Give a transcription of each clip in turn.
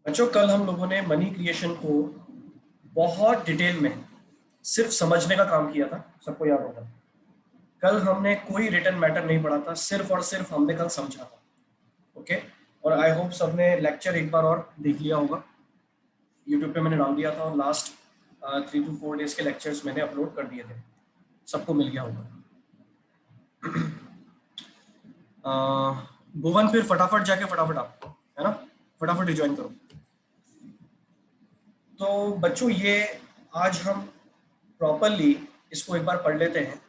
बच्चों, कल हम लोगों ने मनी क्रिएशन को बहुत डिटेल में सिर्फ समझने का काम किया था। सबको याद होगा। कल हमने कोई रिटन मैटर नहीं पढ़ा था, सिर्फ और सिर्फ हमने कल समझा था। ओके। और आई होप सबने लेक्चर एक बार और देख लिया होगा। यूट्यूब पे मैंने डाल दिया था और लास्ट 3 to 4 डेज के लेक्चर्स मैंने अपलोड कर दिए थे। सबको मिल गया होगा। भुवन, फिर फटाफट जाके फटाफट आप, है ना, फटाफट रिज्वाइन करो। तो बच्चों, ये आज हम प्रॉपरली इसको एक बार पढ़ लेते हैं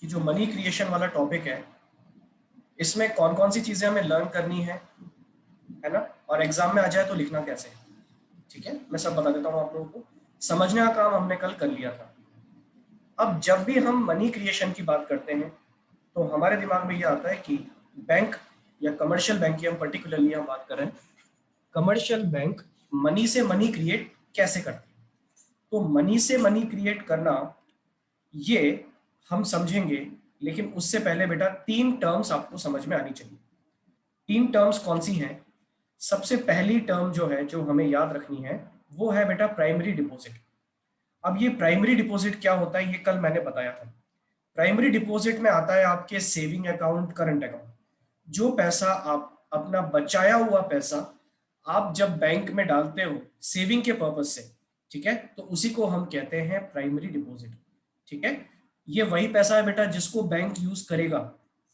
कि जो मनी क्रिएशन वाला टॉपिक है, इसमें कौन कौन सी चीज़ें हमें लर्न करनी है ना, और एग्जाम में आ जाए तो लिखना कैसे है। ठीक है, मैं सब बता देता हूँ आप लोगों को। समझने का काम हमने कल कर लिया था। अब जब भी हम मनी क्रिएशन की बात करते हैं तो हमारे दिमाग में ये आता है कि बैंक या कमर्शियल बैंक की हम पर्टिकुलरली हम बात कर रहे हैं। कमर्शियल बैंक मनी से मनी क्रिएट कैसे करते हैं। तो मनी से मनी क्रिएट करना ये हम समझेंगे, लेकिन उससे पहले बेटा 3 टर्म्स आपको समझ में आनी चाहिए। 3 टर्म्स कौन सी हैं? सबसे पहली टर्म जो है, जो हमें याद रखनी है, वो है बेटा प्राइमरी डिपॉजिट। अब ये प्राइमरी डिपॉजिट क्या होता है, ये कल मैंने बताया था। प्राइमरी डिपॉजिट में आता है आपके सेविंग अकाउंट, करंट अकाउंट। जो पैसा आप अपना बचाया हुआ पैसा आप जब बैंक में डालते हो सेविंग के पर्पज से, ठीक है, तो उसी को हम कहते हैं प्राइमरी डिपॉजिट। ठीक है, ये वही पैसा है बेटा जिसको बैंक यूज करेगा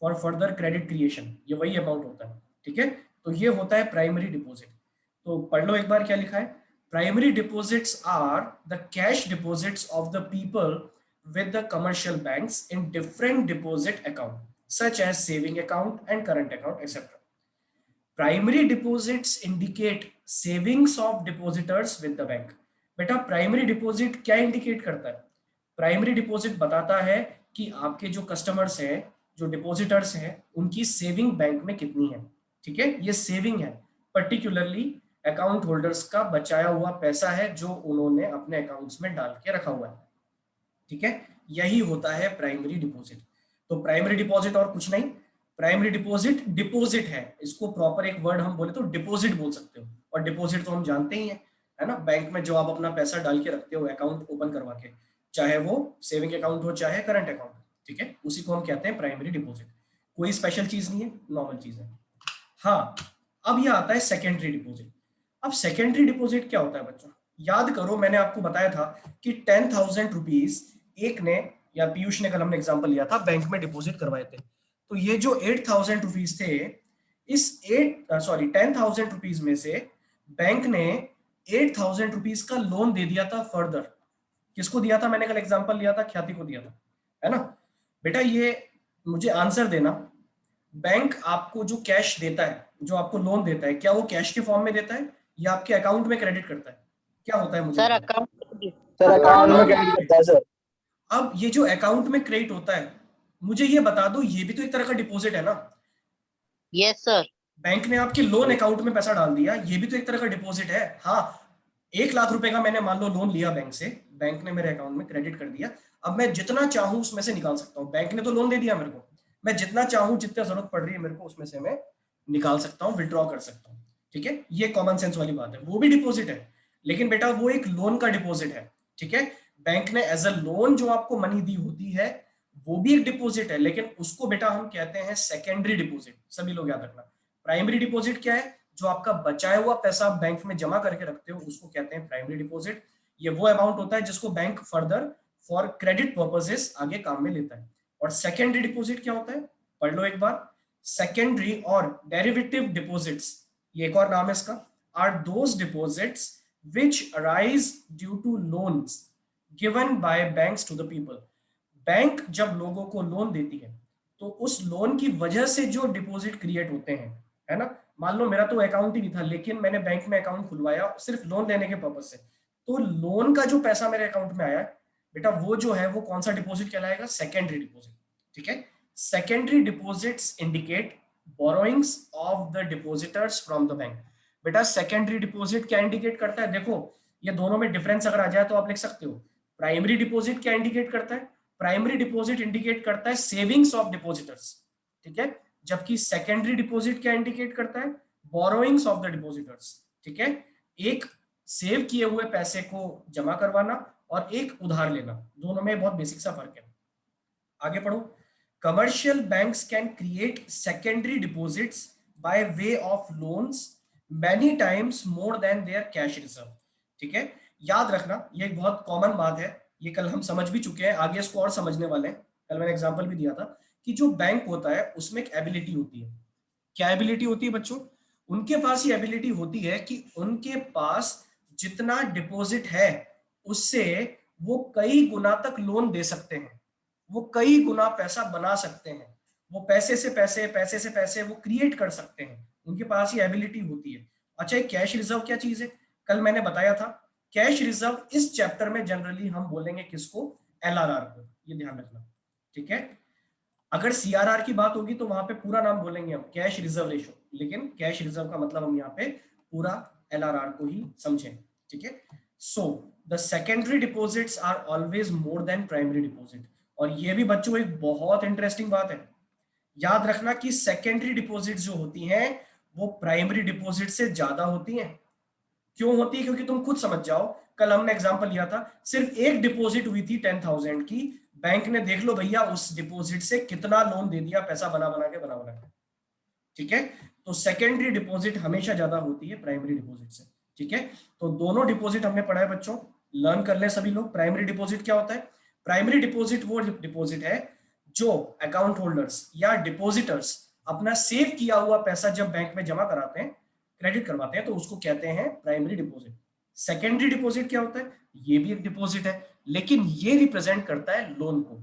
फॉर फर्दर क्रेडिट क्रिएशन। ये वही अमाउंट होता है। ठीक है, तो ये होता है प्राइमरी डिपॉजिट। तो पढ़ लो एक बार क्या लिखा है। Primary deposits are the cash deposits of the people with the commercial banks in different deposit account such as saving account and current account, etc. Primary deposits indicate savings of depositors with the bank. बेटा primary deposit क्या indicate करता है? Primary deposit बताता है कि आपके जो customers हैं, जो डिपॉजिटर्स हैं, उनकी सेविंग बैंक में कितनी है। ठीक है, ये सेविंग है, पर्टिकुलरली अकाउंट होल्डर्स का बचाया हुआ पैसा है जो उन्होंने अपने अकाउंट्स में डाल के रखा हुआ है। ठीक है, यही होता है प्राइमरी डिपॉजिट। तो प्राइमरी डिपॉजिट और कुछ नहीं, प्राइमरी डिपॉजिट डिपॉजिट है। इसको प्रॉपर एक वर्ड हम बोले तो डिपॉजिट बोल सकते हो। और डिपॉजिट तो हम जानते ही है ना, बैंक में जो आप अपना पैसा डाल के रखते हो अकाउंट ओपन करवा के, चाहे वो सेविंग अकाउंट हो चाहे करंट अकाउंट। ठीक है, उसी को हम कहते हैं प्राइमरी डिपॉजिट। कोई स्पेशल चीज नहीं है, नॉर्मल चीज है। हाँ, अब यह आता है सेकेंडरी डिपॉजिट। अब सेकेंडरी डिपॉजिट क्या होता है बच्चों? याद करो, मैंने आपको बताया था कि 10,000 रुपीज एक ने, या पीयूष ने, कल हमने एग्जांपल लिया था, बैंक में डिपॉजिट करवाए थे। तो ये जो 8,000 रुपीज थे, इस 10,000 रुपीज में से बैंक ने 8,000 रुपीज का लोन दे दिया था फर्दर। किसको दिया था? मैंने कल एग्जांपल लिया था, ख्याति को दिया था, है ना। बेटा ये मुझे आंसर देना, बैंक आपको जो कैश देता है, जो आपको लोन देता है, क्या वो कैश के फॉर्म में देता है या आपके अकाउंट में क्रेडिट करता है? क्या होता है मुझे सर बताओ। अकाउंट सर अकाउंट में अकाउंट क्रेडिट करता है सर। अब ये जो अकाउंट में क्रेडिट होता है, मुझे ये बता दो, ये भी तो एक तरह का डिपॉजिट है ना। Yes sir. बैंक ने आपके लोन अकाउंट में पैसा डाल दिया, ये भी तो एक तरह का डिपॉजिट है। हाँ, 1 लाख रुपए का मैंने मान लो लोन लिया बैंक से, बैंक ने मेरे अकाउंट में क्रेडिट कर दिया। अब मैं जितना चाहूं उसमें से निकाल सकता हूँ। बैंक ने तो लोन दे दिया मेरे को, मैं जितना चाहूं, जितना जरूरत पड़ रही है मेरे को, उसमें से मैं निकाल सकता हूँ, विड्रॉ कर सकता हूँ। ठीक है, ये कॉमन सेंस वाली बात है। वो भी डिपॉजिट है, लेकिन बेटा वो एक लोन का डिपॉजिट है। ठीक है, बैंक ने एज अ लोन जो आपको मनी दी होती है, वो भी एक डिपॉजिट है, लेकिन उसको बेटा हम कहते हैं सेकेंडरी डिपॉजिट। सभी लोग याद रखना। प्राइमरी डिपॉजिट क्या है? जो आपका बचाया हुआ पैसा आप बैंक में जमा करके रखते हो, उसको कहते हैं प्राइमरी डिपॉजिट। ये वो अमाउंट होता है जिसको bank further for credit purposes आगे काम में लेता है। और सेकेंडरी डिपॉजिट क्या होता है? पढ़ लो एक बार। सेकेंडरी और डेरिवेटिव डिपॉजिट्स, ये एक और नाम है इसका, are those deposits which arise due to loans given by banks to the people. Bank जब लोगों को लोन देती है तो उस लोन की वजह से जो डिपॉजिट क्रिएट होते हैं, है ना। मान लो मेरा तो अकाउंट ही नहीं था, लेकिन मैंने बैंक में अकाउंट खुलवाया सिर्फ लोन देने के पर्पज से, तो लोन का जो पैसा मेरे अकाउंट में आया बेटा, वो जो है वो कौन सा डिपॉजिट कहलाएगा? Secondary deposit. ठीक है, secondary deposits indicate borrowings of the depositors from the bank. बेटा सेकेंडरी डिपॉजिट क्या इंडिकेट करता है? देखो, ये दोनों में डिफरेंस अगर आ जाए तो आप लिख सकते हो। प्राइमरी डिपॉजिट क्या इंडिकेट करता है? प्राइमरी डिपॉजिट इंडिकेट करता है सेविंग्स ऑफ डिपॉजिटर्स। ठीक है, जबकि सेकेंडरी डिपॉजिट क्या इंडिकेट करता है? Borrowings of the depositors. ठीक है, एक सेव किए हुए पैसे को जमा करवाना और एक उधार लेना, दोनों में बहुत बेसिक सा फर्क है। आगे पढ़ो। Commercial banks can create secondary deposits by way of loans many times more than their cash reserve. ठीक है, याद रखना ये एक बहुत कॉमन बात है, ये कल हम समझ भी चुके हैं, आगे इसको और समझने वाले हैं। कल मैंने एग्जांपल भी दिया था कि जो बैंक होता है उसमें एक एबिलिटी होती है। क्या एबिलिटी होती है बच्चों? उनके पास ये एबिलिटी होती है कि उनके पास जितना डिपॉजिट है उससे वो कई गुना तक लोन दे सकते हैं, वो कई गुना पैसा बना सकते हैं, वो पैसे से पैसे, पैसे से पैसे वो क्रिएट कर सकते हैं, उनके पास ये एबिलिटी होती है। अच्छा, ये कैश रिजर्व क्या चीज है? कल मैंने बताया था कैश रिजर्व इस चैप्टर में जनरली हम बोलेंगे किसको? एलआरआर को, ये ध्यान रखना। ठीक है, अगर सीआरआर की बात होगी तो वहां पे पूरा नाम बोलेंगे हम कैश रिजर्व रेशो, लेकिन कैश रिजर्व का मतलब हम यहाँ पे पूरा एलआरआर को ही समझें। ठीक है, so the secondary deposits are always more than primary deposit. और ये भी बच्चों एक बहुत इंटरेस्टिंग बात है, याद रखना कि सेकेंडरी डिपॉजिट जो होती हैं वो प्राइमरी डिपॉजिट से ज्यादा होती हैं। क्यों होती है? क्योंकि तुम खुद समझ जाओ, कल हमने एग्जांपल लिया था, सिर्फ एक डिपॉजिट हुई थी 10,000 की, बैंक ने देख लो भैया उस डिपॉजिट से कितना लोन दे दिया, पैसा बना बना के। ठीक है, तो सेकेंडरी डिपॉजिट हमेशा ज्यादा होती है प्राइमरी डिपॉजिट से। ठीक है, तो दोनों डिपॉजिट हमने पढ़ा है बच्चों, लर्न कर ले सभी लोग। प्राइमरी डिपॉजिट क्या होता है? प्राइमरी डिपॉजिट वो डिपॉजिट है जो अकाउंट होल्डर्स या डिपॉजिटर्स अपना सेव किया हुआ पैसा जब बैंक में जमा कराते हैं, क्रेडिट करवाते हैं, तो उसको कहते हैं प्राइमरी डिपॉजिट। सेकेंडरी डिपॉजिट क्या होता है? ये भी एक डिपॉजिट है, लेकिन ये रिप्रेजेंट करता है लोन को।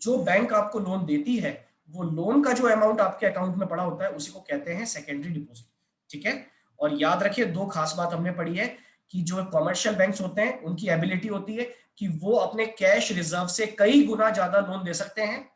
जो बैंक आपको लोन देती है, वो लोन का जो अमाउंट आपके अकाउंट में पड़ा होता है उसी को कहते हैं सेकेंडरी डिपॉजिट। ठीक है, और याद रखिए दो खास बात हमने पढ़ी है कि जो कमर्शियल बैंक्स होते हैं उनकी एबिलिटी होती है कि वो अपने कैश रिजर्व से कई गुना ज्यादा लोन दे सकते हैं,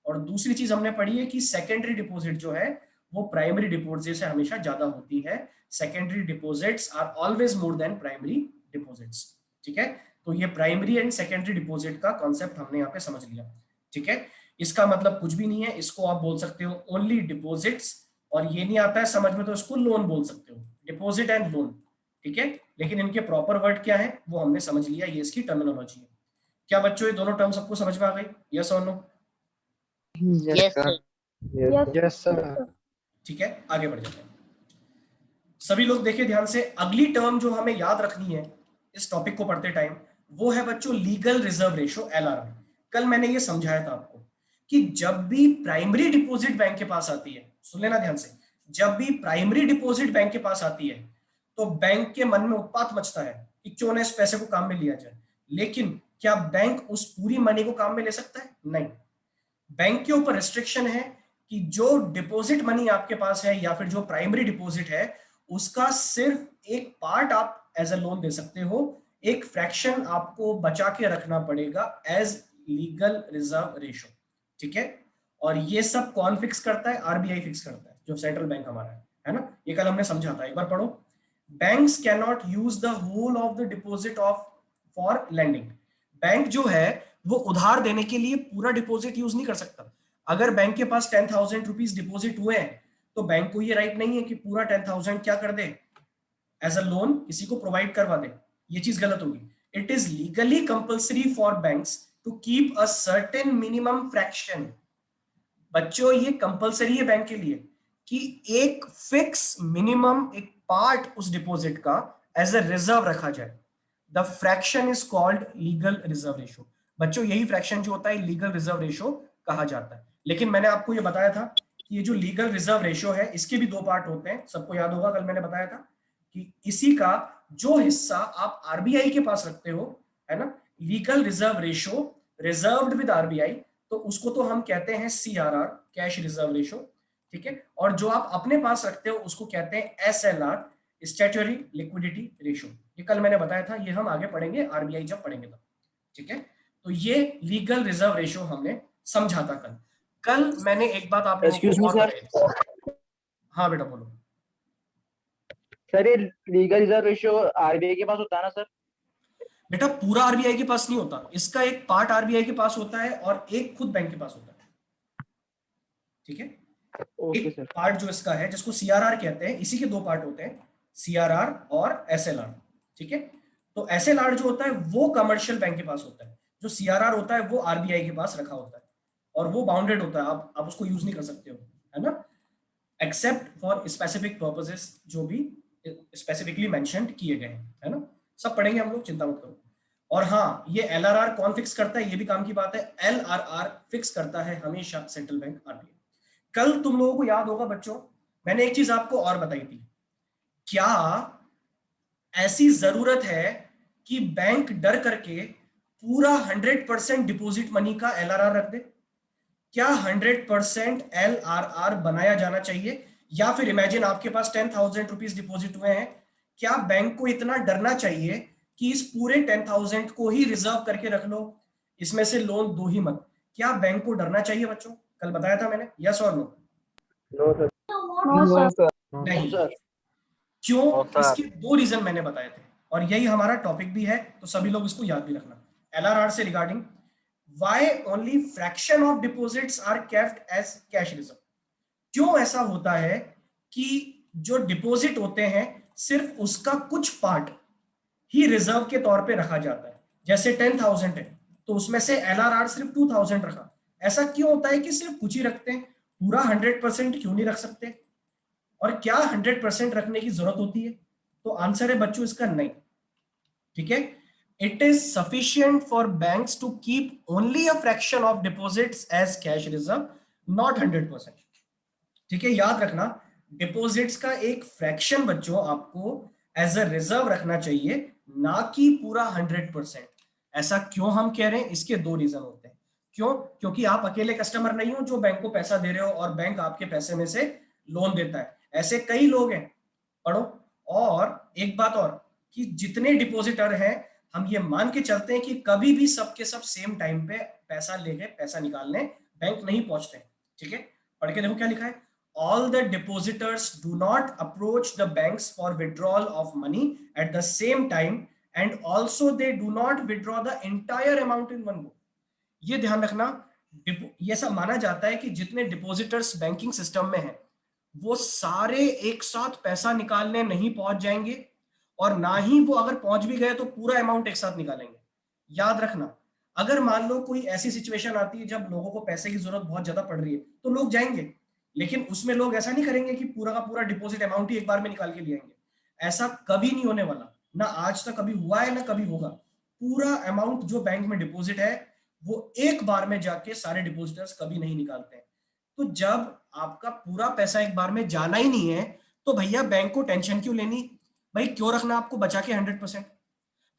और दूसरी चीज हमने पढ़ी है कि सेकेंडरी डिपॉजिट जो है वो प्राइमरी डिपॉजिट से हमेशा ज्यादा होती है। Secondary deposits are always more than primary deposits. ठीक है, तो ये प्राइमरी एंड सेकेंडरी डिपॉजिट का कॉन्सेप्ट हमने यहाँ पे समझ लिया। ठीक है, इसका मतलब कुछ भी नहीं है, इसको आप बोल सकते हो ओनली डिपॉजिट्स, और ये नहीं आता है समझ में तो इसको लोन बोल सकते हो, डिपॉजिट एंड लोन। ठीक है, लेकिन इनके प्रॉपर वर्ड क्या है वो हमने समझ लिया, ये इसकी टर्मिनोलॉजी है। क्या बच्चों ये दोनों टर्म सबको समझ में आ गई? यस और no? Yes, sir. Yes sir. ठीक है, आगे बढ़ जाते हैं। सभी लोग देखिए ध्यान से, अगली टर्म जो हमें याद रखनी है इस टॉपिक को पढ़ते टाइम, वो है बच्चों लीगल रिजर्व रेशो, एलआरआर। कल मैंने ये समझाया था आपको कि जब भी प्राइमरी डिपॉजिट बैंक के पास आती है, सुन लेना ध्यान से, जब भी प्राइमरी डिपॉजिट बैंक के पास आती है तो बैंक के मन में उत्पात मचता है कि क्यों ना इस पैसे को काम में लिया जाए। लेकिन क्या बैंक उस पूरी मनी को काम में ले सकता है? नहीं। बैंक के ऊपर रिस्ट्रिक्शन है कि जो डिपॉजिट मनी आपके पास है या फिर जो प्राइमरी डिपॉजिट है उसका सिर्फ एक पार्ट आप एज अ लोन दे सकते हो, एक फ्रैक्शन आपको बचा के रखना पड़ेगा एज लीगल रिजर्व रेशो। ठीक है, और ये सब कौन फिक्स करता है? आरबीआई फिक्स करता है, जो सेंट्रल बैंक हमारा है ना। ये कल हमने समझा था, एक बार पढ़ो। Banks can not use the whole of the deposit of for lending. Bank जो है वो उधार देने के लिए पूरा डिपॉजिट यूज नहीं कर सकता। अगर बैंक के पास 10,000 रुपीज डिपॉजिट हुए हैं तो बैंक को ये राइट नहीं है कि पूरा 10,000 क्या कर दे, एज अ लोन किसी को प्रोवाइड करवा दे। ये चीज गलत होगी। It is legally compulsory for banks to keep a certain minimum fraction. बच्चों ये कंपल्सरी है बैंक के लिए कि एक फिक्स मिनिमम एक पार्ट उस डिपॉजिट का एज अ रिजर्व रखा जाए। The fraction is called legal reserve ratio. बच्चों यही फ्रैक्शन जो होता है लीगल रिजर्व रेशो कहा जाता है। लेकिन मैंने आपको ये बताया था कि ये जो लीगल रिजर्व रेशो है इसके भी दो पार्ट होते हैं, सबको याद होगा कल मैंने बताया था कि इसी का जो हिस्सा आप आरबीआई के पास रखते हो, है ना, legal reserve ratio reserved with RBI, तो उसको तो हम कहते हैं सीआरआर, कैश रिजर्व रेशो। ठीक है, और जो आप अपने पास रखते हो उसको कहते हैं एसएलआर, स्टैट्यूटरी लिक्विडिटी रेशो। ये कल मैंने बताया था, ये हम आगे पढ़ेंगे आरबीआई जब पढ़ेंगे तब। ठीक है, तो ये लीगल रिजर्व रेशो हमने समझा था कल। कल मैंने एक बात आप लोगों एक्सक्यूज को मी और सर। बताई थी। हाँ बेटा बोलो। सर ये लीगल रिजर्व रेशियो आरबीआई के पास होता है ना सर? बेटा पूरा आरबीआई के पास नहीं होता, इसका एक पार्ट आरबीआई के पास होता है और एक खुद बैंक के पास होता है। ठीक है, ओके एक सर। पार्ट जो इसका है जिसको सीआरआर कहते हैं, इसी के दो पार्ट होते हैं। CRR और SLR, ठीक है। तो SLR जो होता है वो कमर्शियल बैंक के पास होता है, जो CRR होता है वो RBI के पास रखा होता है और वो बाउंडेड होता है, आप उसको यूज नहीं कर सकते हो, है ना, एक्सेप्ट फॉर स्पेसिफिक पर्पसेस जो भी स्पेसिफिकली मेंशन्ड किए गए हैं, है ना। सब पढ़ेंगे हम लोग, चिंता मत करो। और हाँ, ये LRR कौन फिक्स करता है, ये भी काम की बात है। LRR फिक्स करता है हमेशा सेंट्रल बैंक, RBI। कल तुम लोगों को याद होगा बच्चों, मैंने एक चीज आपको और बताई थी, क्या ऐसी जरूरत है कि बैंक डर करके पूरा 100% डिपॉजिट मनी का LRR रख दे? क्या 100% LRR बनाया जाना चाहिए? या फिर इमेजिन आपके पास 10,000 रुपीज डिपॉजिट हुए हैं, क्या बैंक को इतना डरना चाहिए कि इस पूरे 10,000 को ही रिजर्व करके रख लो, इसमें से लोन दो ही मत? क्या बैंक को डरना चाहिए बच्चों? कल बताया था मैंने, यस और no? No sir. No sir. नहीं। सर क्यों? No sir. इसके दो रीजन मैंने बताए थे और यही हमारा टॉपिक भी है, तो सभी लोग इसको याद भी रखना। LRR से regarding, why only fraction of deposits are kept as cash reserve? क्यों ऐसा होता है कि जो डिपॉजिट होते हैं सिर्फ उसका कुछ पार्ट ही रिजर्व के तौर पे रखा जाता है? जैसे 10,000 है तो उसमें से LRR सिर्फ 2,000 रखा। ऐसा क्यों होता है कि सिर्फ कुछ ही रखते हैं, पूरा 100% क्यों नहीं रख सकते? और क्या 100% रखने की जरूरत होती है? तो आंसर है बच्चों इसका नहीं, ठीक है। It is sufficient for banks to keep only a fraction of deposits as cash reserve, not 100%, ठीक है। याद रखना, डिपॉजिट्स का एक फ्रैक्शन बच्चों आपको एज अ रिजर्व रखना चाहिए, ना कि पूरा 100%। ऐसा क्यों हम कह रहे हैं? इसके दो रीजन होते हैं। क्यों? क्योंकि आप अकेले कस्टमर नहीं हो जो बैंक को पैसा दे रहे हो और बैंक आपके पैसे में से लोन देता है, ऐसे कई लोग हैं, पढ़ो। और एक बात और, कि जितने डिपॉजिटर हैं, हम ये मान के चलते हैं कि कभी भी सबके सब सेम टाइम पे पैसा लेके पैसा निकालने बैंक नहीं पहुंचते, ठीक है। पढ़ के देखो क्या लिखा है, all the depositors do not approach the banks for withdrawal of money at the same time and also they do not withdraw the entire amount in one go। ये ध्यान रखना, ये सब माना जाता है कि जितने डिपॉजिटर्स बैंकिंग सिस्टम में हैं वो सारे एक साथ पैसा निकालने नहीं पहुंच जाएंगे, और ना ही वो अगर पहुंच भी गए तो पूरा अमाउंट एक साथ निकालेंगे। याद रखना, अगर मान लो कोई ऐसी सिचुएशन आती है जब लोगों को पैसे की जरूरत बहुत ज्यादा पड़ रही है तो लोग जाएंगे, लेकिन उसमें लोग ऐसा नहीं करेंगे कि पूरा का पूरा डिपॉजिट अमाउंट ही एक बार में निकाल के ले आएंगे। ऐसा कभी नहीं होने वाला, ना आज तक कभी हुआ है ना कभी होगा। पूरा अमाउंट जो बैंक में डिपॉजिट है वो एक बार में जाके सारे डिपॉजिटर्स कभी नहीं निकालते हैं। तो जब आपका पूरा पैसा एक बार में जाना ही नहीं है तो भैया बैंक को टेंशन क्यों लेनी? भाई क्यों रखना आपको बचा के 100%?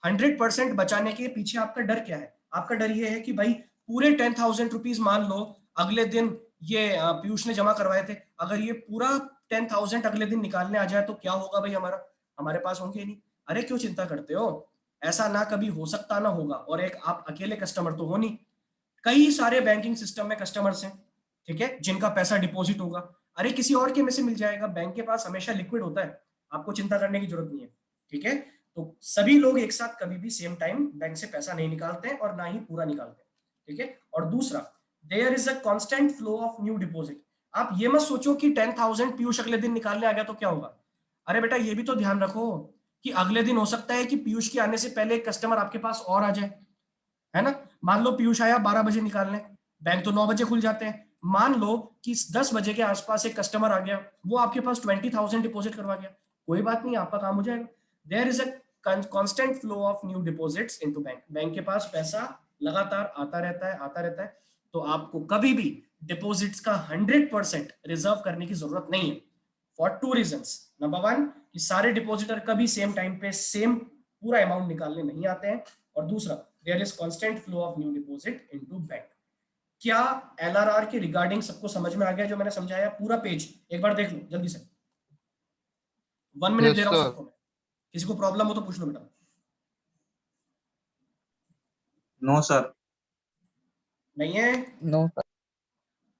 100% बचाने के पीछे आपका डर क्या है? आपका डर ये है कि भाई पूरे 10,000 रुपीज मान लो अगले दिन ये पीयूष ने जमा करवाए थे, अगर ये पूरा 10,000 अगले दिन निकालने आ जाए तो क्या होगा भाई? हमारे पास होंगे नहीं। अरे क्यों चिंता करते हो? ऐसा ना कभी हो सकता ना होगा, और एक आप अकेले कस्टमर तो हो नहीं, कई सारे बैंकिंग सिस्टम में कस्टमर्स हैं, ठीक है, जिनका पैसा डिपॉजिट होगा। अरे किसी और के में से मिल जाएगा, बैंक के पास हमेशा लिक्विड होता है, आपको चिंता करने की जरूरत नहीं है, ठीक है। तो सभी लोग एक साथ कभी भी सेम टाइम बैंक से पैसा नहीं निकालते हैं और ना ही पूरा निकालते हैं, ठीक है। और दूसरा, there is a constant flow of new deposit. आप ये मत सोचो कि 10,000 पीयूष अगले दिन निकालने आ गया तो क्या होगा। अरे बेटा ये भी तो ध्यान रखो कि अगले दिन हो सकता है कि पीयूष के आने से पहले एक कस्टमर आपके पास और आ जाए, है ना। मान लो पीयूष आया 12 बजे निकालने, बैंक तो 9 बजे खुल जाते हैं। मान लो कि 10 बजे के आसपास एक कस्टमर आ गया, वो आपके पास 20,000 डिपॉजिट करवा गया, कोई बात नहीं, आपका काम हो जाएगा। There is a constant flow of new deposits into bank. Bank के पास पैसा लगातार आता रहता है, आता रहता है। तो आपको कभी भी डिपॉजिट्स का 100% रिजर्व करने की जरूरत नहीं है, for two reasons. Number one, कि सारे डिपॉजिटर कभी सेम टाइम पे सेम पूरा अमाउंट निकालने नहीं आते हैं, और दूसरा, there is constant flow of new deposit into bank. क्या LRR के रिगार्डिंग सबको समझ में आ गया जो मैंने समझाया? पूरा पेज एक बार देख लो जल्दी से, 1 मिनट दे यस रहा हूं सर। सबको मैं, किसी को प्रॉब्लम हो तो पूछ लो बेटा। No sir. नहीं है? No sir.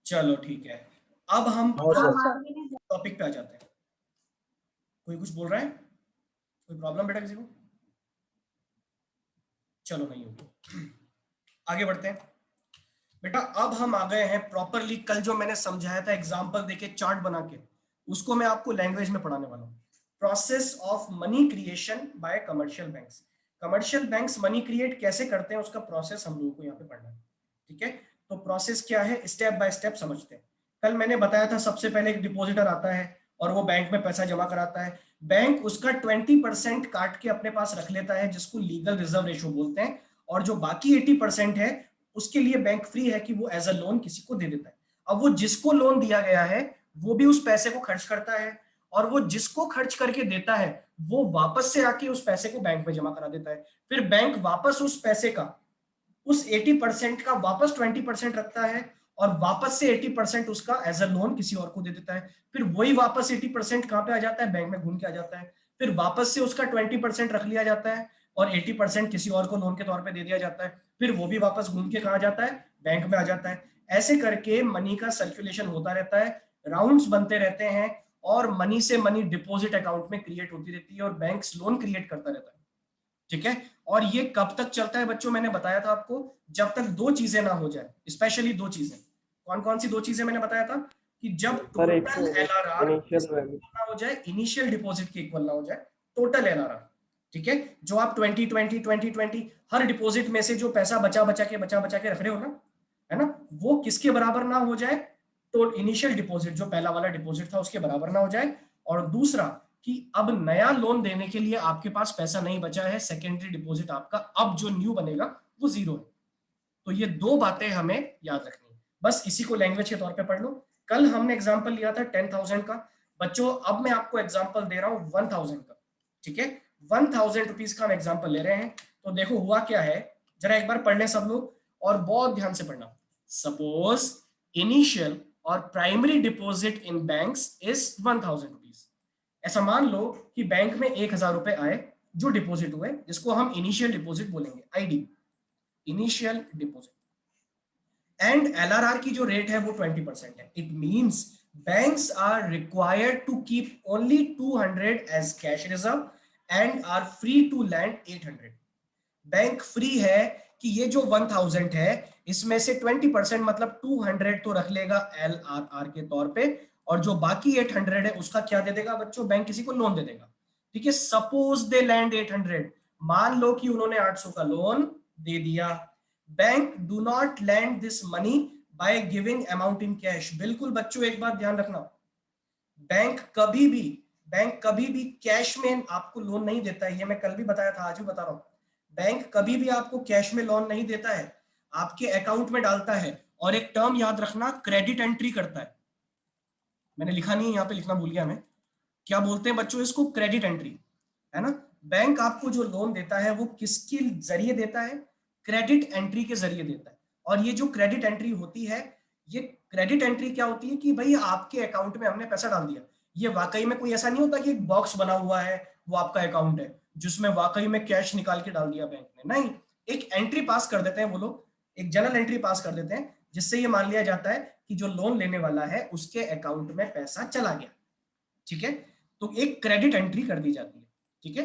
चलो ठीक है, अब हम नो सर। टॉपिक पे आ जाते हैं। कोई कुछ बोल रहा है? कोई प्रॉब्लम बेटा किसी को? चलो नहीं होगी, आगे बढ़ते हैं बेटा। अब हम आ गए हैं प्रॉपरली, कल जो मैंने समझाया था एग्जांपल देके चार्ट बना के, उसको मैं आपको लैंग्वेज में पढ़ाने वाला हूँ। Process of money creation bye commercial banks. Commercial banks money create कैसे करते हैं उसका प्रोसेस हम लोगों को यहाँ पे पढ़ना है, ठीक है। तो प्रोसेस क्या है, स्टेप बाय स्टेप समझते हैं। कल मैंने बताया था सबसे पहले एक डिपॉजिटर आता है और वो बैंक में पैसा जमा कराता है, बैंक उसका 20% काट के अपने पास रख लेता है जिसको लीगल रिजर्व रेशियो बोलते हैं, और जो बाकी 80% है उसके लिए बैंक फ्री है कि वो एज अ लोन किसी को दे देता है। अब वो जिसको लोन दिया गया है वो भी उस पैसे को खर्च करता है, और वो जिसको खर्च करके देता है वो वापस से आके उस पैसे को बैंक में जमा करा देता है। फिर बैंक वापस उस पैसे का, उस 80% का वापस 20% रखता है और वापस से 80% उसका एज अ लोन किसी और को दे देता है। फिर वही वापस 80% कहां पे आ जाता है, बैंक में घूम के आ जाता है। फिर वापस से उसका 20% रख लिया जाता है और 80% किसी और को लोन के तौर पे दे दिया जाता है। फिर वो भी वापस घूम के कहा जाता है, बैंक में आ जाता है। ऐसे करके मनी का सर्कुलेशन होता रहता है, राउंड्स बनते रहते हैं, और मनी से मनी डिपॉजिट अकाउंट में क्रिएट होती रहती है और बैंक लोन क्रिएट करता रहता है, ठीक है। और ये कब तक चलता है बच्चों, मैंने बताया था आपको, जब तक दो चीजें ना हो जाए, स्पेशली दो चीजें। कौन कौन सी दो चीजें मैंने बताया था, कि जब सर एक टोटल एलआरआर इनिशियल ना हो जाए, इनिशियल डिपॉजिट के इक्वल ना हो जाए टोटल एलआरआर, ठीक है। जो आप 2020 हर डिपॉजिट में से जो पैसा बचा बचा के रख रहे हो ना, है ना, वो किसके बराबर ना हो जाए, तो इनिशियल डिपॉजिट जो पहला वाला डिपॉजिट था उसके बराबर ना हो जाए। और दूसरा कि अब नया लोन देने के लिए आपके पास पैसा नहीं बचा है, सेकेंडरी डिपॉजिट आपका अब जो न्यू बनेगा वो जीरो है। तो ये दो बातें हमें याद रखनी है, बस इसी को लैंग्वेज के तौर पे पढ़ लो। कल हमने एग्जांपल लिया था 10,000 का, बच्चों अब मैं आपको एग्जांपल दे रहा हूं 1,000 का, ठीक है। 1,000 रुपीज का हम एग्जांपल ले रहे हैं। तो देखो हुआ क्या है, जरा एक बार पढ़ लें सब लोग और बहुत ध्यान से पढ़ना। सपोज इनिशियल और primary deposit in banks is 1,000 rupees. ऐसा मान लो कि बैंक में 1,000 रुपए आए जो डिपॉजिट हुए, जिसको हम इनिशियल डिपॉजिट बोलेंगे, ID, initial deposit. And LRR की जो रेट है वो 20% है। It means banks are required to keep only 200 as cash reserve and are free to lend 800। Bank free है कि ये जो 1,000 है इसमें से 20% मतलब 200 तो रख लेगा एलआरआर के तौर पे, और जो बाकी 800 है उसका क्या दे देगा बच्चों, बैंक किसी को लोन दे देगा, ठीक है। सपोज दे लैंड 800, मान लो कि उन्होंने 800 का लोन दे दिया। Bank do not land this money by giving amount in cash. बिल्कुल बच्चों एक बात ध्यान रखना, बैंक कभी भी कैश में आपको लोन नहीं देता है। ये मैं कल भी बताया था, आज भी बता रहा हूं, बैंक कभी भी आपको कैश में लोन नहीं देता है, आपके अकाउंट में डालता है। और एक टर्म याद रखना, क्रेडिट एंट्री करता है। मैंने लिखा नहीं है यहाँ पे, लिखना भूल गया मैं, क्या बोलते हैं बच्चों इसको, क्रेडिट एंट्री, है ना। बैंक आपको जो लोन देता है वो किसके जरिए देता है, क्रेडिट एंट्री के जरिए देता है। और ये जो क्रेडिट एंट्री होती है, ये क्रेडिट एंट्री क्या होती है कि भाई आपके अकाउंट में हमने पैसा डाल दिया। ये वाकई में कोई ऐसा नहीं होता कि एक बॉक्स बना हुआ है वो आपका अकाउंट है जिसमें वाकई में कैश निकाल के डाल दिया बैंक ने, नहीं। एक एंट्री पास कर देते हैं वो लोग, एक जनरल एंट्री पास कर देते हैं जिससे ये मान लिया जाता है कि जो लोन लेने वाला है उसके अकाउंट में पैसा चला गया, ठीक है। तो एक क्रेडिट एंट्री कर दी जाती है, ठीक है।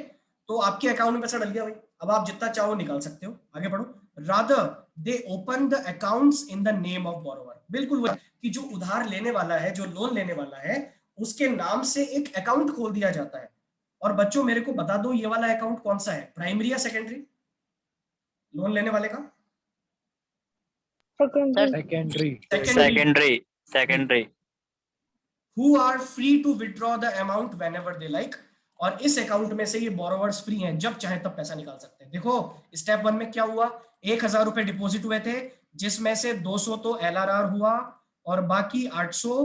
तो आपके अकाउंट में पैसा डल गया भाई, अब आप जितना चाहो निकाल सकते हो। आगे बढ़ो। Rather they open the accounts in the name of borrower. बिल्कुल वो कि जो उधार लेने वाला है, जो लोन लेने वाला है, उसके नाम से एक अकाउंट खोल दिया जाता है। और बच्चों मेरे को बता दो ये वाला अकाउंट कौन सा है, प्राइमरी या सेकेंडरी, लोन लेने वाले का? Secondary. who are free to withdraw the amount whenever they like। और इस अकाउंट में से ये बोरोवर्स फ्री हैं, जब चाहे तब पैसा निकाल सकते हैं। देखो स्टेप 1 में क्या हुआ, 1,000 रुपए डिपॉजिट हुए थे जिसमें से 200 तो एलआरआर हुआ और बाकी 800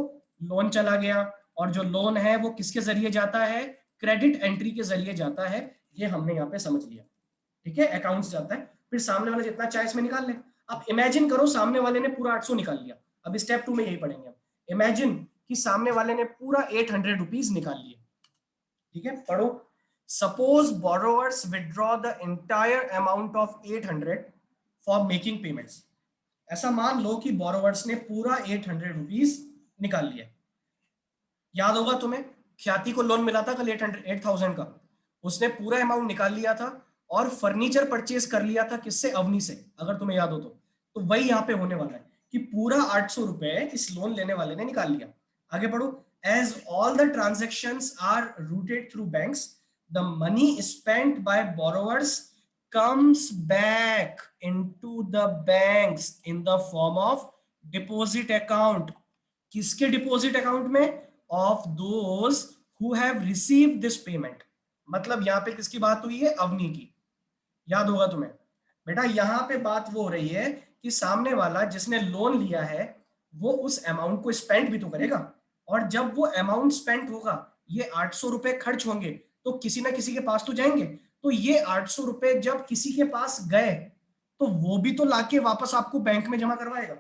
लोन चला गया। और जो लोन है वो किसके जरिए जाता है, क्रेडिट एंट्री के जरिए जाता है। ये हमने यहाँ पे समझ लिया, ठीक है। अकाउंट्स जाता है, फिर सामने वाला जितना चाहे इसमें निकाल ले। अब इमेजिन करो सामने वाले ने पूरा 800 निकाल लिया। अब स्टेप 2 में यही पढ़ेंगे हम। इमेजिन कि सामने वाले ने पूरा 800 रुपीज निकाल लिए, ठीक है। पढ़ो। Suppose borrowers withdraw the entire amount of 800 for making payments. ऐसा मान लो कि बोरोवर्स ने पूरा 800 रुपीज निकाल लिया। याद होगा तुम्हें, ख्याति को लोन मिला था कल 8,000 का, उसने पूरा अमाउंट निकाल लिया था और फर्नीचर परचेज कर लिया था किससे, अवनी से, अगर तुम्हें याद हो तो वही यहाँ पे होने वाला है कि पूरा 800 रुपए इस लोन लेने वाले ने निकाल लिया। आगे बढ़ो। as all the transactions are routed through banks, the money spent by borrowers comes back into the banks in the form of deposit account. किसके डिपॉजिट अकाउंट में? Of those who have received this payment. मतलब यहां पे किसकी बात हुई है? अवनी की। याद होगा तुम्हें बेटा, यहां पे बात वो हो रही है कि सामने वाला जिसने लोन लिया है वो उस अमाउंट को स्पेंड भी तो करेगा, और जब वो अमाउंट स्पेंड होगा, ये 800 रुपए खर्च होंगे तो किसी ना किसी के पास तो जाएंगे। तो ये 800 रुपए जब किसी के पास गए तो वो भी तो लाके वापस आपको बैंक में जमा करवाएगा।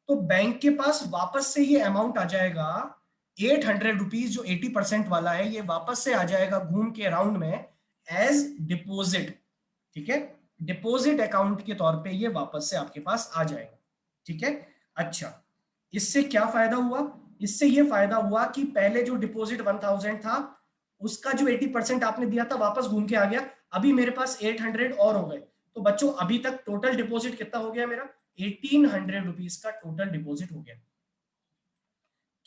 तो बैंक के पास वापस से ये अमाउंट आ जाएगा 800 रुपीज, जो 80% वाला है, ये वापस से आ जाएगा घूम के राउंड में एज डिपोजिट। ठीक है, डिपॉजिट अकाउंट के तौर पे ये वापस से आपके पास आ जाएगा। ठीक है, अच्छा, इससे क्या फायदा हुआ? इससे ये फायदा हुआ कि पहले जो डिपॉजिट 1000 था उसका जो 80% आपने दिया था वापस घूम के आ गया, अभी मेरे पास 800 और हो गए। तो बच्चों अभी तक टोटल डिपॉजिट कितना हो गया मेरा? 1800 रुपीज का टोटल डिपॉजिट हो गया।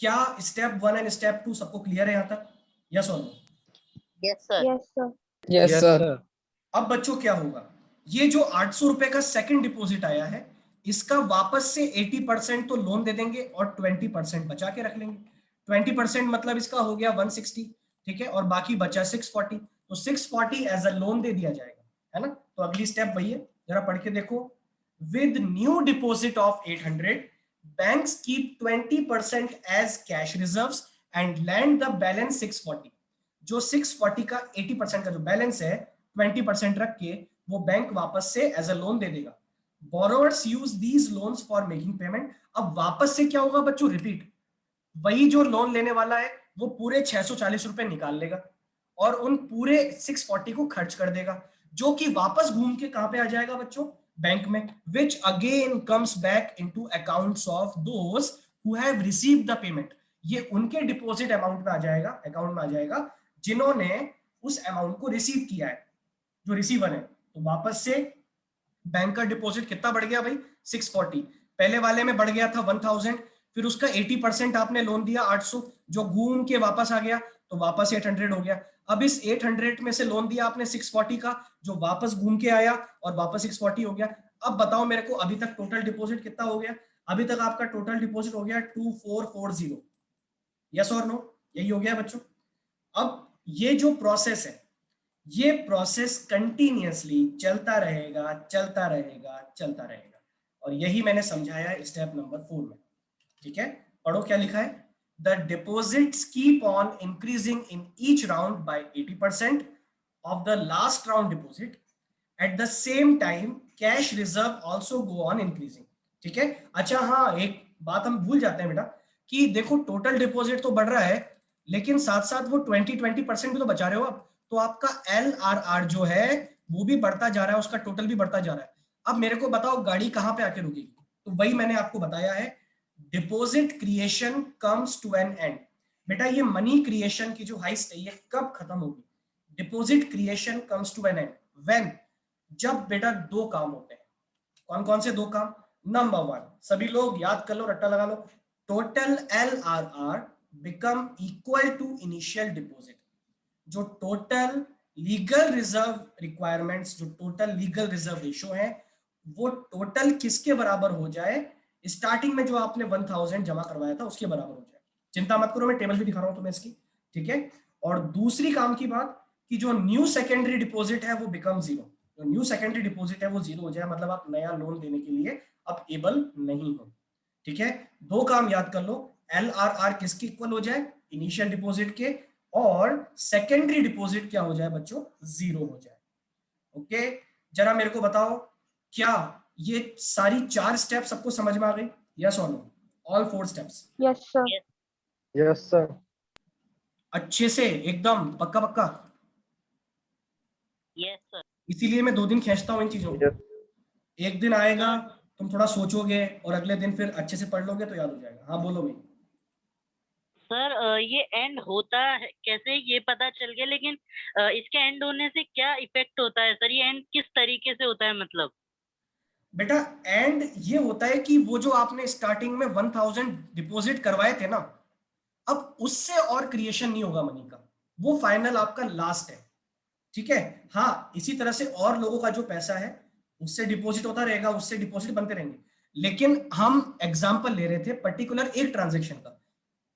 क्या स्टेप 1 एंड स्टेप 2 सबको क्लियर है यहां तक? यस और no? Yes, sir. Yes, sir. Yes, sir. अब बच्चों क्या होगा? ये जो 800 रुपए का सेकंड डिपॉजिट आया है, इसका वापस से 80% तो लोन दे देंगे और 20% बचा के रख लेंगे। 20% मतलब इसका हो गया 160, ठीक है, और बाकी बचा 640। तो 640 एज अ लोन दे दिया जाएगा, है ना? तो अगली स्टेप वही है, जरा पढ़ के देखो। With new deposit of 800, banks keep 20% as cash reserves and lend the balance 640। जो 640 का 80% का जो बैलेंस है 20% रख के वो बैंक वापस से एज अ लोन दे देगा। Borrowers use these loans for making payment. अब वापस से क्या होगा बच्चों? रिपीट, वही जो लोन लेने वाला है वो पूरे 640 रुपए निकाल लेगा और उन पूरे 640 को खर्च कर देगा, जो कि वापस घूम के कहां पे आ जाएगा बच्चों? बैंक में, which again comes back into accounts of those who have received the payment. ये उनके डिपॉजिट अमाउंट में आ जाएगा, अकाउंट में आ जाएगा, जिन्होंने उस अमाउंट को रिसीव किया है, जो रिसीवर है। तो वापस से बैंक का डिपॉजिट कितना बढ़ गया भाई? 640। पहले वाले में बढ़ गया था 1000, फिर उसका 80% आपने लोन दिया 800, जो घूम के वापस आ गया, तो वापस 800 हो गया। अब इस 800 में से लोन दिया आपने 640 का, जो वापस घूम के आया और वापस 640 हो गया। अब बताओ मेरे को अभी तक टोटल डिपॉजिट कितना हो गया? अभी तक आपका टोटल डिपॉजिट हो गया 2440। यस और नो? यही हो गया बच्चों। अब ये जो प्रोसेस है, ये प्रोसेस कंटिन्यूअसली चलता रहेगा, चलता रहेगा, चलता रहेगा, और यही मैंने समझाया है स्टेप नंबर 4 में। ठीक है, पढ़ो क्या लिखा है। The deposits keep on increasing in each round bye 80% of the last round deposit. At the same time cash reserve also go on increasing. ठीक है, अच्छा हाँ, एक बात हम भूल जाते हैं बेटा कि देखो टोटल डिपॉजिट तो बढ़ रहा है, लेकिन साथ साथ वो 20% भी तो बचा रहे हो आप, तो आपका LRR जो है वो भी बढ़ता जा रहा है, उसका टोटल भी बढ़ता जा रहा है। अब मेरे को बताओ गाड़ी कहां पे आके रुकेगी? तो वही मैंने आपको बताया है, deposit creation comes to an end. बेटा ये मनी क्रिएशन की जो हाइस्ट है ये कब खत्म होगी? Deposit creation comes to an end when, जब बेटा दो काम होते हैं। कौन कौन से दो काम? नंबर 1, सभी लोग याद कर लो, रट्टा लगा लो, total LRR become equal to initial deposit. जो टोटल लीगल रिजर्व रिक्वायरमेंट्स, जो टोटल लीगल रिजर्व रेशो है, वो टोटल किसके बराबर हो जाए? स्टार्टिंग में जो आपने 1000 जमा करवाया था उसके बराबर हो जाए। चिंता मत करो, मैं टेबल भी दिखा रहा हूं तुम्हें इसकी। ठीक है, और दूसरी काम की बात कि जो न्यू सेकेंडरी डिपॉजिट है वो बिकम जीरो। जो न्यू सेकेंडरी डिपॉजिट है वो जीरो हो जाए, मतलब आप नया लोन देने के लिए अब एबल नहीं हो। ठीक है, दो काम याद कर लो, LRR किसके इक्वल हो जाए? इनिशियल डिपॉजिट के, और सेकेंडरी डिपॉजिट क्या हो जाए बच्चों? जीरो हो जाए। ओके, जरा मेरे को बताओ क्या ये सारी 4 स्टेप सबको समझ में आ गई? यस और no? All 4 steps? Yes, sir. Yes, sir. अच्छे से एकदम पक्का पक्का? Yes, sir. इसीलिए मैं 2 दिन खींचता हूँ इन चीजों को। Yes. एक दिन आएगा तुम थोड़ा सोचोगे और अगले दिन फिर अच्छे से पढ़ लोगे तो याद हो जाएगा। हाँ बोलो भाई। सर ये एंड होता है कैसे ये पता चल गया, लेकिन इसके एंड होने से क्या इफेक्ट होता है सर? ये एंड किस तरीके से होता है मतलब? बेटा एंड ये होता है कि वो जो आपने स्टार्टिंग में 1000 डिपॉजिट करवाए थे ना, अब उससे और क्रिएशन नहीं होगा मनी का, वो फाइनल आपका लास्ट है, ठीक है। हाँ, इसी तरह से और लोगों का जो पैसा है उससे डिपॉजिट होता रहेगा, उससे डिपॉजिट बनते रहेंगे, लेकिन हम एग्जांपल ले रहे थे पर्टिकुलर एक ट्रांजेक्शन का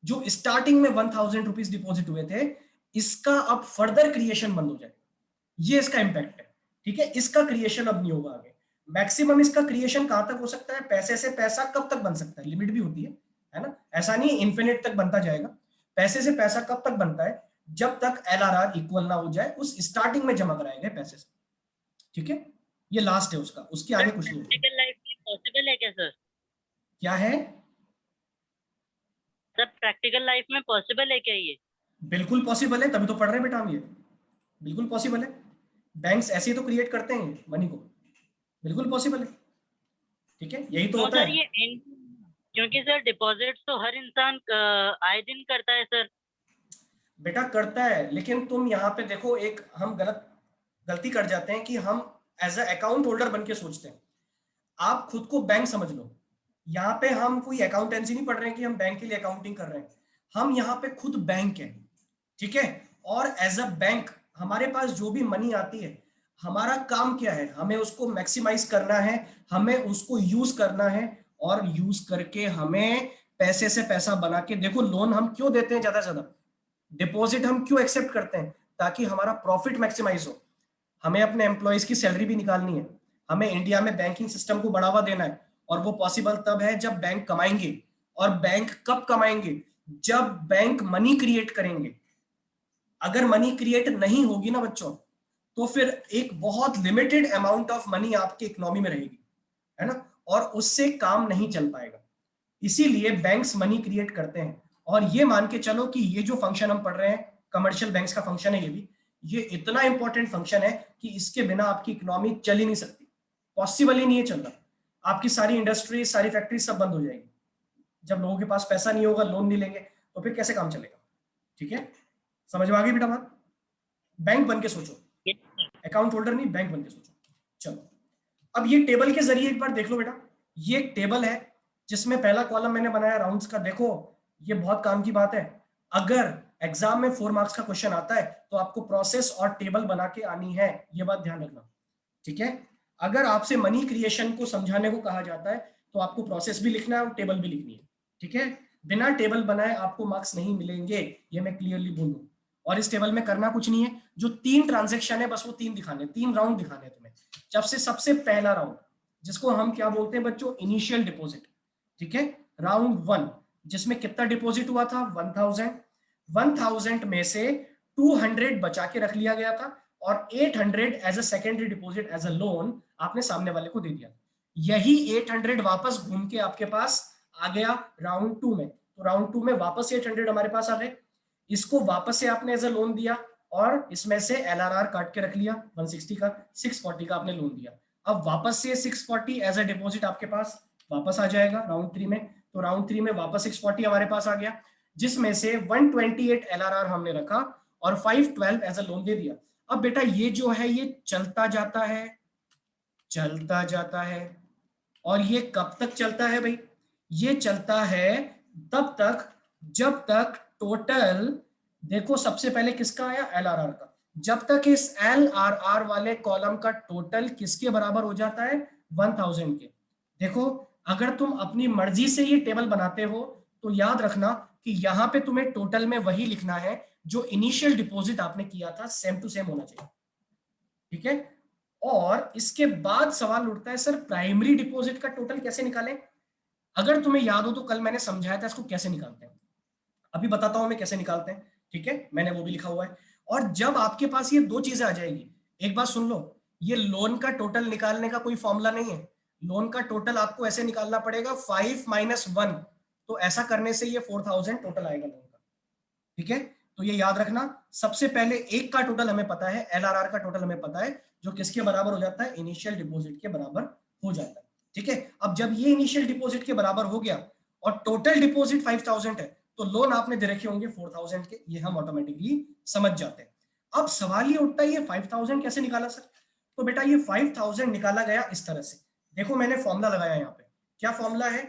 जो स्टार्टिंग में 1000 रुपीज डिपॉजिट हुए थे, इसका अब फर्दर क्रिएशन बंद हो जाए, ये इसका इंपैक्ट है, ठीक है। इसका क्रिएशन अब नहीं होगा आगे। मैक्सिमम इसका क्रिएशन कहां तक हो सकता है, पैसे से पैसा कब तक बन सकता है, लिमिट भी होती है ना, ऐसा नहीं इन्फिनिट तक बनता जाएगा। पैसे से पैसा कब तक बनता है, जब तक LRR इक्वल ना हो जाए उस स्टार्टिंग में जमा कराए गए पैसे से, ठीक है। ये लास्ट है उसका, उसके आगे कुछ नहीं होगा। प्रैक्टिकल लाइफ में पॉसिबल है क्या सर? क्या है? सर प्रैक्टिकल लाइफ में पॉसिबल है क्या ये? बिल्कुल पॉसिबल है, तभी तो पढ़ रहे हैं बेटा हम ये, बिल्कुल पॉसिबल है। बैंक्स ऐसे ही तो क्रिएट करते हैं मनी को, बिल्कुल पॉसिबल है, ठीक है, यही तो तो होता सर है। ये end, क्योंकि सर डिपॉजिट तो हर इंसान आए दिन करता है सर। बेटा करता है, लेकिन तुम यहाँ पे देखो, एक हम गलती कर जाते हैं कि हम एज अ अकाउंट होल्डर बन के सोचते हैं। आप खुद को बैंक समझ लो, यहाँ पे हम कोई अकाउंटेंसी नहीं पढ़ रहे हैं कि हम बैंक के लिए अकाउंटिंग कर रहे हैं, हम यहाँ पे खुद बैंक है, ठीक है। और एज अ बैंक हमारे पास जो भी मनी आती है, हमारा काम क्या है, हमें उसको मैक्सिमाइज करना है, हमें उसको यूज करना है, और यूज करके हमें पैसे से पैसा बना के, देखो लोन हम क्यों देते हैं ज्यादा से ज्यादा, डिपॉजिट हम क्यों एक्सेप्ट करते हैं, ताकि हमारा प्रॉफिट मैक्सिमाइज हो, हमें अपने एम्प्लॉयज की सैलरी भी निकालनी है, हमें इंडिया में बैंकिंग सिस्टम को बढ़ावा देना है, और वो पॉसिबल तब है जब बैंक कमाएंगे। और बैंक कब कमाएंगे, जब बैंक मनी क्रिएट करेंगे। अगर मनी क्रिएट नहीं होगी ना बच्चों, तो फिर एक बहुत लिमिटेड अमाउंट ऑफ मनी आपके इकोनॉमी में रहेगी, है ना, और उससे काम नहीं चल पाएगा। इसीलिए बैंक्स मनी क्रिएट करते हैं। और ये मान के चलो कि ये जो फंक्शन हम पढ़ रहे हैं, कमर्शियल बैंक्स का फंक्शन है, ये इतना इंपॉर्टेंट फंक्शन है कि इसके बिना आपकी इकोनॉमी चल ही नहीं सकती, पॉसिबल ही नहीं है चलना। आपकी सारी इंडस्ट्री, सारी फैक्ट्री सब बंद हो जाएगी। जब लोगों के पास पैसा नहीं होगा, लोन नहीं लेंगे, तो फिर कैसे काम चलेगा, ठीक है। समझ में आ गई बेटा बात? बैंक बन के सोचो, अकाउंट होल्डर नहीं, बैंक बन के सोचो। चलो, अब ये टेबल के जरिए एक बार देख लो बेटा, ये एक टेबल है जिसमें पहला कॉलम मैंने बनाया राउंड्स का। देखो ये बहुत काम की बात है, अगर एग्जाम में 4 मार्क्स का क्वेश्चन आता है तो आपको प्रोसेस और टेबल बना के आनी है, ये बात ध्यान रखना, ठीक है। अगर आपसे मनी क्रिएशन को समझाने को कहा जाता है तो आपको प्रोसेस भी लिखना है और टेबल भी लिखनी है, ठीक है। बिना टेबल बनाए आपको मार्क्स नहीं मिलेंगे, ये मैं क्लियरली बोल दूं। और इस टेबल में करना कुछ नहीं है, जो 3 ट्रांजेक्शन है बस वो 3 दिखाने, 3 राउंड दिखाने हैं तुम्हें। जब से सबसे पहला राउंड, जिसको हम क्या बोलते हैं बच्चों, इनिशियल डिपॉजिट, ठीक है। राउंड 1 जिसमें कितना डिपॉजिट हुआ था, 1000 में से 200 बचा के रख लिया गया था, और 800 as a secondary deposit, as a loan आपने सामने वाले को दे दिया। यही 800 वापस घूम के आपके पास आ गया राउंड 2 में। तो राउंड 2 में वापस 800 हमारे पास आ गए, इसको वापस से आपने एज अ लोन दिया, और इसमें से LRR काट के रख लिया 160 का, 640 का आपने लोन दिया। अब वापस से 640 एज अ डिपॉजिट आपके पास वापस आ जाएगा राउंड 3 में। तो राउंड 3 में वापस 640 हमारे पास आ गया, जिसमें से 128 LRR हमने रखा और 512 एज अ लोन दे दिया। अब बेटा ये जो है ये चलता जाता है, चलता जाता है, और ये कब तक चलता है भाई, ये चलता है तब तक जब तक टोटल, देखो सबसे पहले किसका आया, LRR का, जब तक इस LRR वाले कॉलम का टोटल किसके बराबर हो जाता है, 1000 के। देखो अगर तुम अपनी मर्जी से ये टेबल बनाते हो तो याद रखना कि यहाँ पे तुम्हें टोटल में वही लिखना है जो इनिशियल डिपॉजिट आपने किया था, सेम टू सेम होना चाहिए, ठीक है। और इसके बाद सवाल उठता है, सर प्राइमरी डिपॉजिट का टोटल कैसे निकालें। अगर तुम्हें याद हो तो कल मैंने समझाया था इसको कैसे निकालते हैं, अभी बताता हूं मैं कैसे निकालते हैं, ठीक है, मैंने वो भी लिखा हुआ है। और जब आपके पास ये 2 चीजें आ जाएगी, एक बात सुन लो, ये लोन का टोटल निकालने का कोई फॉर्मूला नहीं है। लोन का टोटल आपको ऐसे निकालना पड़ेगा 5 - 1, तो ऐसा करने से ये 4000 टोटल आएगा लोन का, ठीक है। तो ये याद रखना, सबसे पहले एक का टोटल हमें पता है, LRR का टोटल हमें पता है, जो किसके बराबर हो जाता है, इनिशियल डिपॉजिट के बराबर हो जाता है, ठीक है। अब जब ये इनिशियल डिपॉजिट के बराबर हो गया और टोटल डिपॉजिट 5000 है, तो लोन आपने दे रखे होंगे 4000 के, ये हम ऑटोमेटिकली समझ जाते हैं। अब सवाल ये उठता है, ये 5000 कैसे निकाला सर। तो बेटा ये 5000 निकाला गया इस तरह से, देखो मैंने फॉर्मूला लगाया यहाँ पे, क्या फॉर्मूला है,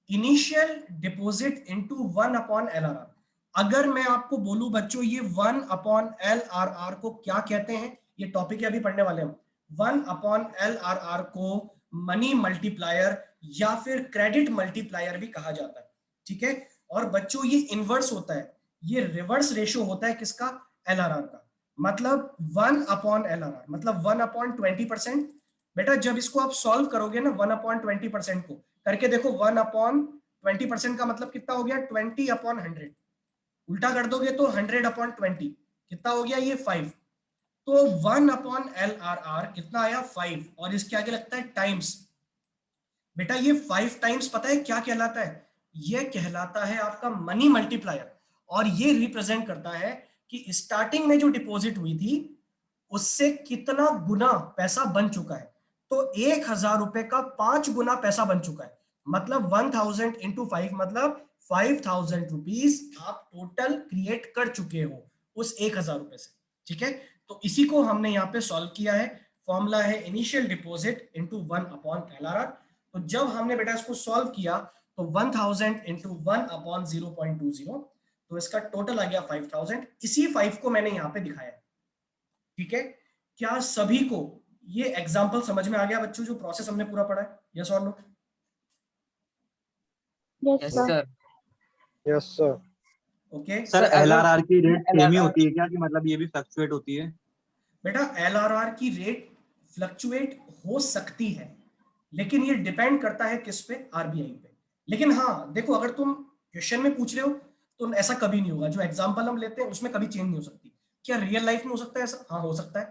इनिशियल डिपॉजिट इनटू 1/LRR। अगर मैं आपको बोलूं बच्चों ये 1/LRR को क्या कहते हैं, ये टॉपिक है अभी पढ़ने वाले हम। 1/LRR को मनी मल्टीप्लायर या फिर क्रेडिट मल्टीप्लायर भी कहा जाता है, ठीक है। और बच्चों ये इनवर्स होता है, ये रिवर्स रेशियो होता है किसका, LRR का। मतलब 1/LRR मतलब 1/20%। बेटा जब इसको आप सॉल्व करोगे ना 1/20% को करके देखो, 1/20% का मतलब कितना हो गया, 20/100। उल्टा कर दोगे तो 100/20 कितना हो गया, ये 5। तो 1/LRR कितना आया, 5, और इसके आगे लगता है टाइम्स। बेटा ये 5 टाइम्स पता है क्या कहलाता है, ये कहलाता है आपका मनी मल्टीप्लायर। और ये रिप्रेजेंट करता है कि स्टार्टिंग में जो डिपॉजिट हुई थी उससे कितना गुना पैसा बन चुका है। तो 1000 रुपए का 5 गुना पैसा बन चुका है। मतलब 1000 इंटू 5 मतलब 5000 रुपीज आप टोटल क्रिएट कर चुके हो उस 1000 रुपए से, ठीक है। तो इसी को हमने यहाँ पे सॉल्व किया है। फॉर्मूला है इनिशियल डिपॉजिट इंटू 1/LRR। तो जब हमने बेटा इसको सॉल्व किया तो 1000 इंटू 1/0.20, तो इसका टोटल आ गया 5000। इसी 5 को मैंने यहाँ पे दिखाया, ठीक है। क्या सभी को ये एग्जांपल समझ में आ गया बच्चों, जो प्रोसेस हमने पूरा पढ़ा है, यस और no? Yes, sir. Yes, sir. Okay sir अगर LRR की रेट सेम ही LRR होती है क्या, कि मतलब ये भी फ्लक्चुएट होती है? बेटा LRR की रेट फ्लक्चुएट हो सकती है, लेकिन ये डिपेंड करता है किस पे, RBI पे। लेकिन हाँ देखो, अगर तुम क्वेश्चन में पूछ रहे हो तो ऐसा कभी नहीं होगा। जो एग्जांपल हम लेते हैं उसमें कभी चेंज नहीं हो सकती। क्या रियल लाइफ में हो सकता है ऐसा? हाँ हो सकता है,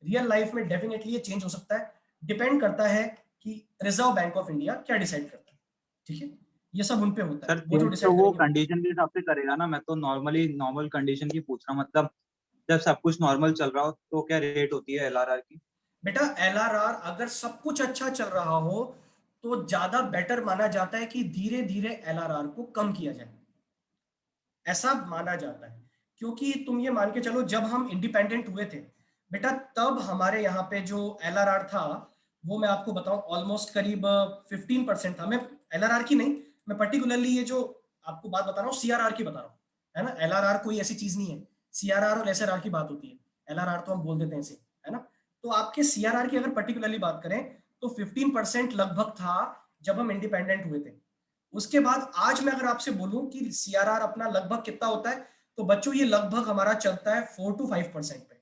रियल लाइफ में डेफिनेटली ये चेंज हो सकता है। डिपेंड करता है कि रिजर्व बैंक ऑफ इंडिया क्या डिसाइड करता है, ठीक है। ये सब उन पे होता सर है, वो जो तो डिसाइड वो करेंगे। कंडीशन के हिसाब से करेगा ना, मैं तो नॉर्मल कंडीशन की पूछ रहा हूँ। मतलब जब सब कुछ नॉर्मल चल रहा हो तो क्या रेट होती है LRR की? बेटा LRR अगर सब कुछ अच्छा चल रहा हो तो ज्यादा बेटर माना जाता है कि धीरे धीरे LRR को कम किया जाए, ऐसा माना जाता है। क्योंकि तुम ये मान के चलो, जब हम इंडिपेंडेंट हुए थे बेटा, तब हमारे यहाँ पे जो LRR था वो मैं आपको बताऊं ऑलमोस्ट करीब 15% था। मैं LRR की नहीं, मैं पर्टिकुलरली ये जो आपको बात बता रहा हूँ CRR की बता रहा हूँ, है ना। LRR कोई ऐसी चीज नहीं है, CRR और SRR की बात होती है। LRR तो हम बोल देते हैं इसे, है ना। तो आपके CRR की अगर पर्टिकुलरली बात करें तो 15% लगभग था जब हम इंडिपेंडेंट हुए थे। उसके बाद आज मैं अगर आपसे बोलूं कि CRR अपना लगभग कितना होता है, तो बच्चों ये लगभग हमारा चलता है 4 to 5% पे,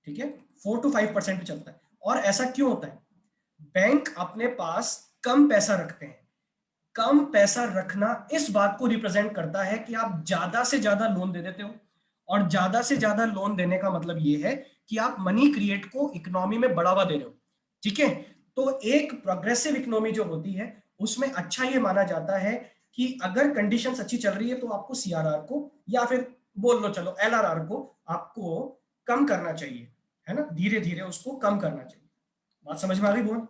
ठीक है। 4 to 5% पे चलता है। और ऐसा क्यों होता है? बैंक अपने पास कम पैसा रखते हैं। कम पैसा रखना इस बात को रिप्रेजेंट करता है कि आप ज्यादा से ज्यादा लोन दे देते हो, और ज्यादा से ज्यादा लोन देने का मतलब ये है कि आप मनी क्रिएट को इकोनॉमी में बढ़ावा दे रहे हो, ठीक है। तो एक प्रोग्रेसिव इकोनॉमी जो होती है उसमें अच्छा ये माना जाता है कि अगर कंडीशंस अच्छी चल रही है तो आपको CRR को या फिर बोल लो चलो LRR को आपको कम करना चाहिए, है ना। धीरे धीरे उसको कम करना चाहिए। बात समझ में आ गई भुवन?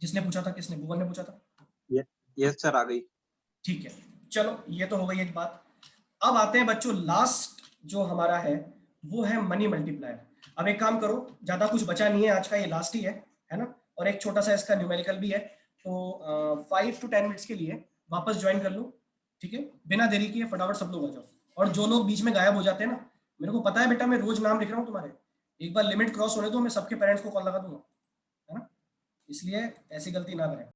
जिसने पूछा था, किसने, भुवन ने पूछा था? यस सर, आ गई। ठीक है, चलो ये तो हो गई एक बात। अब आते हैं बच्चों, लास्ट जो हमारा है वो है मनी मल्टीप्लायर। अब एक काम करो, ज्यादा कुछ बचा नहीं है आज का, ये लास्ट ही है ना। और एक छोटा सा इसका न्यूमेरिकल भी है, तो 5 to 10 मिनट्स के लिए वापस ज्वाइन कर लो, ठीक है। बिना देरी किए फटाफट सब लोग आ जाओ। और जो लोग बीच में गायब हो जाते हैं ना, मेरे को पता है बेटा, मैं रोज नाम लिख रहा हूँ तुम्हारे, एक बार लिमिट क्रॉस होने दो, मैं सबके पेरेंट्स को कॉल लगा दूंगा, है ना। इसलिए ऐसी गलती ना करें।